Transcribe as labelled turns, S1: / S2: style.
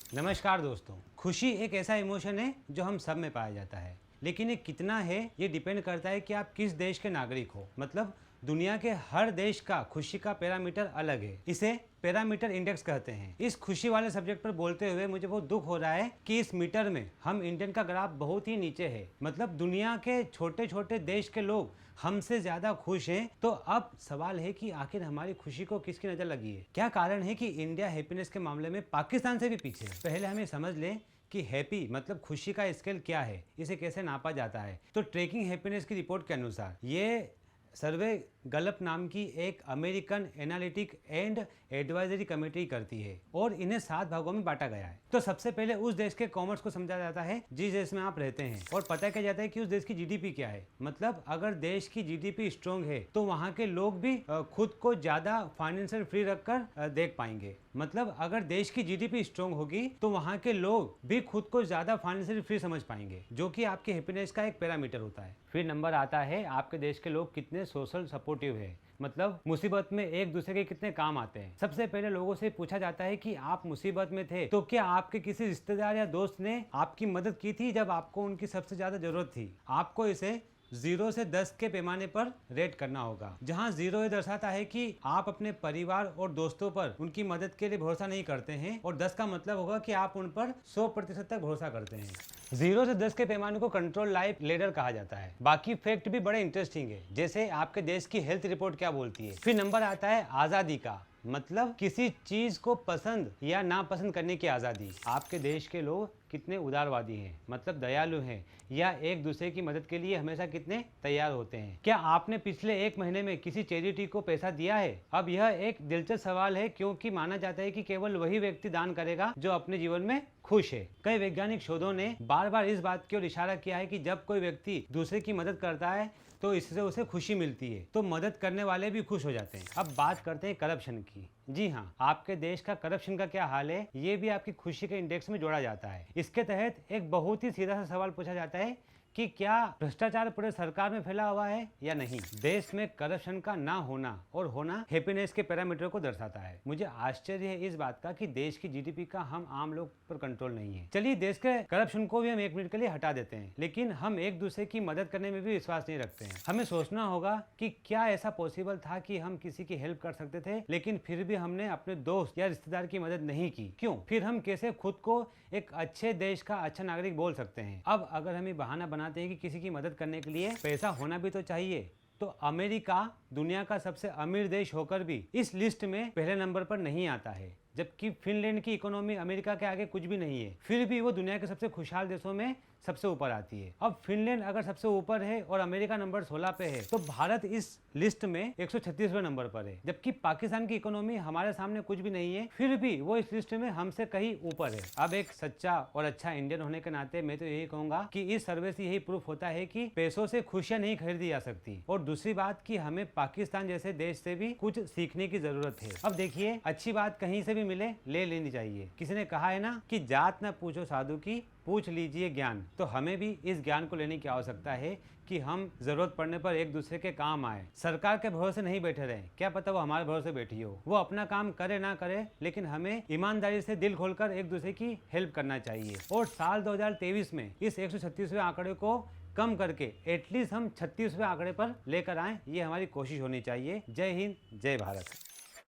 S1: नमस्कार दोस्तों। खुशी एक ऐसा इमोशन है जो हम सब में पाया जाता है, लेकिन ये कितना है ये डिपेंड करता है कि आप किस देश के नागरिक हो। मतलब दुनिया के हर देश का खुशी का पैरामीटर अलग है। इसे पैरामीटर इंडेक्स कहते हैं। इस खुशी वाले सब्जेक्ट पर बोलते हुए मुझे बहुत दुख हो रहा है कि इस मीटर में हम इंडियन का ग्राफ बहुत ही नीचे है। मतलब दुनिया के छोटे छोटे देश के लोग हमसे ज्यादा खुश हैं। तो अब सवाल है कि आखिर हमारी खुशी को किसकी नजर लगी है? क्या कारण है कि इंडिया हैप्पीनेस के मामले में पाकिस्तान से भी पीछे है? पहले हमें समझ लें कि हैप्पी मतलब खुशी का स्केल क्या है, इसे कैसे नापा जाता है। तो ट्रैकिंग हैप्पीनेस की रिपोर्ट के अनुसार ये सर्वे गलप नाम की एक American analytic and advisory committee करती है और इन्हें 7 भागों में बांटा गया है। तो सबसे पहले उस देश के कॉमर्स को समझा जाता है जिस देश में आप रहते हैं, और पता किया जाता है कि उस देश की जीडीपी क्या है। मतलब अगर देश की जीडीपी स्ट्रॉन्ग है तो वहाँ के लोग भी खुद को ज्यादा फाइनेंशियल फ्री रखकर देख पाएंगे। मतलब अगर देश की जीडीपी स्ट्रॉन्ग होगी तो वहाँ के लोग भी खुद को ज्यादा फाइनेंशियल फ्री समझ पाएंगे, जो कि आपके हैप्पीनेस का एक पैरामीटर होता है। फिर नंबर आता है आपके देश के लोग कितने सोशल सपोर्टिव है, मतलब मुसीबत में एक दूसरे के कितने काम आते हैं। सबसे पहले लोगों से पूछा जाता है कि आप मुसीबत में थे तो क्या आपके किसी रिश्तेदार या दोस्त ने आपकी मदद की थी जब आपको उनकी सबसे ज्यादा जरूरत थी। आपको इसे 0 से 10 के पैमाने पर रेट करना होगा, जहां 0 ये दर्शाता है कि आप अपने परिवार और दोस्तों पर उनकी मदद के लिए भरोसा नहीं करते हैं, और 10 का मतलब होगा कि आप उन पर 100% तक भरोसा करते हैं। 0 से 10 के पैमाने को कंट्रोल लाइफ लेडर कहा जाता है। बाकी फैक्ट भी बड़े इंटरेस्टिंग है, जैसे आपके देश की हेल्थ रिपोर्ट क्या बोलती है। फिर नंबर आता है आजादी का, मतलब किसी चीज को पसंद या नापसंद करने की आजादी। आपके देश के लोग कितने उदारवादी हैं, मतलब दयालु हैं, या एक दूसरे की मदद के लिए हमेशा कितने तैयार होते हैं। क्या आपने पिछले 1 महीने में किसी चैरिटी को पैसा दिया है? अब यह एक दिलचस्प सवाल है, क्योंकि माना जाता है कि केवल वही व्यक्ति दान करेगा जो अपने जीवन में खुश है। कई वैज्ञानिक शोधों ने बार बार इस बात की ओर इशारा किया है कि जब कोई व्यक्ति दूसरे की मदद करता है तो इससे उसे खुशी मिलती है, तो मदद करने वाले भी खुश हो जाते हैं। अब बात करते हैं करप्शन की। जी हाँ, आपके देश का करप्शन का क्या हाल है, ये भी आपकी खुशी के इंडेक्स में जोड़ा जाता है। इसके तहत एक बहुत ही सीधा सा सवाल पूछा जाता है कि क्या भ्रष्टाचार पूरे सरकार में फैला हुआ है या नहीं। देश में करप्शन का ना होना और होना हैप्पीनेस के पैरामीटर को दर्शाता है। मुझे आश्चर्य है इस बात का कि देश की जीडीपी का हम आम लोग पर कंट्रोल नहीं है। चलिए देश के करप्शन को भी हम 1 मिनट के लिए हटा देते हैं, लेकिन हम एक दूसरे की मदद करने में भी विश्वास नहीं रखते हैं। हमें सोचना होगा कि क्या ऐसा पॉसिबल था कि हम किसी की हेल्प कर सकते थे, लेकिन फिर भी हमने अपने दोस्त या रिश्तेदार की मदद नहीं की। क्यों? फिर हम कैसे खुद को एक अच्छे देश का अच्छा नागरिक बोल सकते हैं? अब अगर हम ये बहाना बनाते हैं कि किसी की मदद करने के लिए पैसा होना भी तो चाहिए, तो अमेरिका दुनिया का सबसे अमीर देश होकर भी इस लिस्ट में पहले नंबर पर नहीं आता है, जबकि फिनलैंड की इकोनॉमी अमेरिका के आगे कुछ भी नहीं है, फिर भी वो दुनिया के सबसे खुशहाल देशों में सबसे ऊपर आती है। अब फिनलैंड अगर सबसे ऊपर है और अमेरिका नंबर 16 पे है, तो भारत इस लिस्ट में 136वें नंबर पर है, जबकि पाकिस्तान की इकोनॉमी हमारे सामने कुछ भी नहीं है, फिर भी वो इस लिस्ट में हमसे कहीं ऊपर है। अब एक सच्चा और अच्छा इंडियन होने के नाते मैं तो यही कहूंगा कि इस सर्वे से यही प्रूफ होता है कि पैसों से खुशियां नहीं खरीदी जा सकती, और दूसरी बात कि हमें पाकिस्तान जैसे देश से भी कुछ सीखने की जरूरत है। अब देखिए, अच्छी बात कहीं से भी मिले ले लेनी चाहिए। किसी ने कहा है ना कि जात न पूछो साधु की, पूछ लीजिए ज्ञान। तो हमें भी इस ज्ञान को लेने की आवश्यकता है कि हम जरूरत पड़ने पर एक दूसरे के काम आए। सरकार के भरोसे नहीं बैठे रहें, क्या पता वो हमारे भरोसे बैठी हो। वो अपना काम करे ना करे, लेकिन हमें ईमानदारी से दिल खोलकर एक दूसरे की हेल्प करना चाहिए। और साल 2023 में इस 136वें आंकड़े को कम करके एटलीस्ट हम 36वें आंकड़े पर लेकर आए, ये हमारी कोशिश होनी चाहिए। जय हिंद, जय भारत।